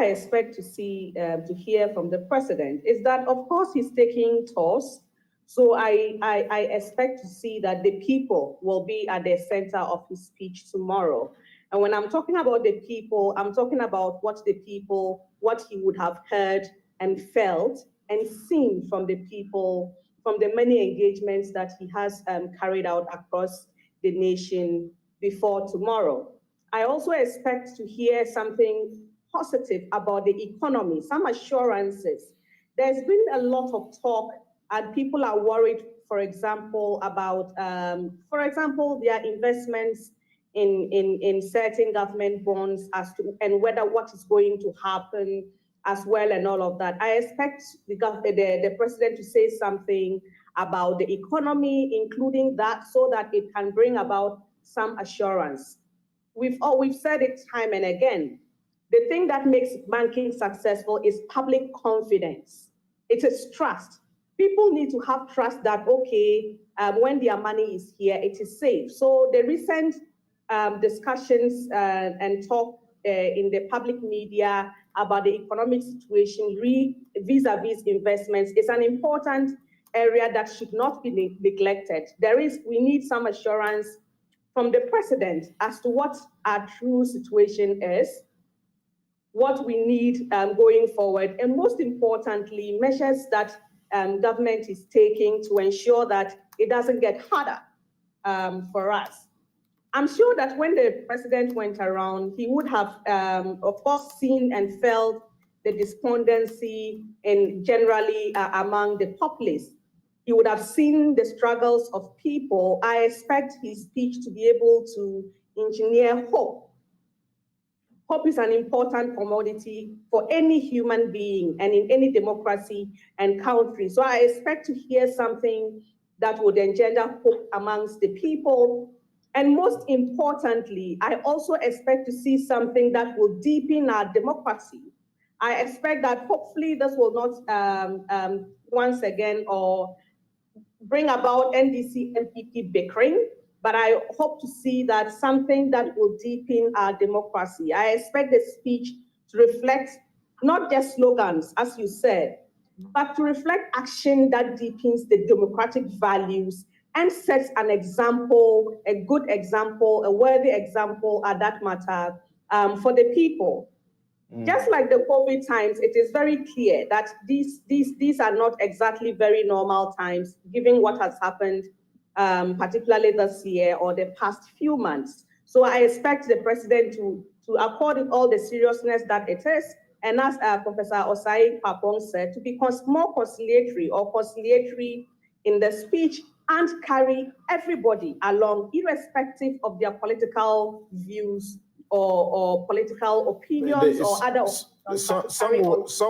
I expect to see, to hear from the president is that, of course, he's taking tours. So I expect to see that the people will be at the center of his speech tomorrow. And when I'm talking about the people, I'm talking about what he would have heard and felt and seen from the people, from the many engagements that he has carried out across the nation before tomorrow. I also expect to hear something positive about the economy, some assurances. There's been a lot of talk and people are worried, for example, about, their investments in certain government bonds and whether what is going to happen as well and all of that. I expect the president to say something about the economy, including that, so that it can bring about some assurance. We've said it time and again. The thing that makes banking successful is public confidence. It is trust. People need to have trust that, okay, when their money is here, it is safe. So the recent discussions and talk in the public media about the economic situation vis-a-vis investments is an important area that should not be neglected. We need some assurance from the president as to what our true situation is, what we need going forward, and most importantly, measures that government is taking to ensure that it doesn't get harder for us. I'm sure that when the president went around, he would have, of course, seen and felt the despondency and generally among the populace. He would have seen the struggles of people. I expect his speech to be able to engineer hope. Hope is an important commodity for any human being and in any democracy and country. So I expect to hear something that would engender hope amongst the people. And most importantly, I also expect to see something that will deepen our democracy. I expect that hopefully this will not once again or bring about NDC MPP bickering, but I hope to see that something that will deepen our democracy. I expect the speech to reflect not just slogans, as you said, but to reflect action that deepens the democratic values and sets an example, a good example, a worthy example at that matter for the people. Just like the COVID times, it is very clear that these are not exactly very normal times, given what has happened, particularly this year or the past few months. So I expect the president to accord it all the seriousness that it is, and as Professor Osai Papong said, to be more conciliatory in the speech and carry everybody along, irrespective of their political views or political opinions or other. Some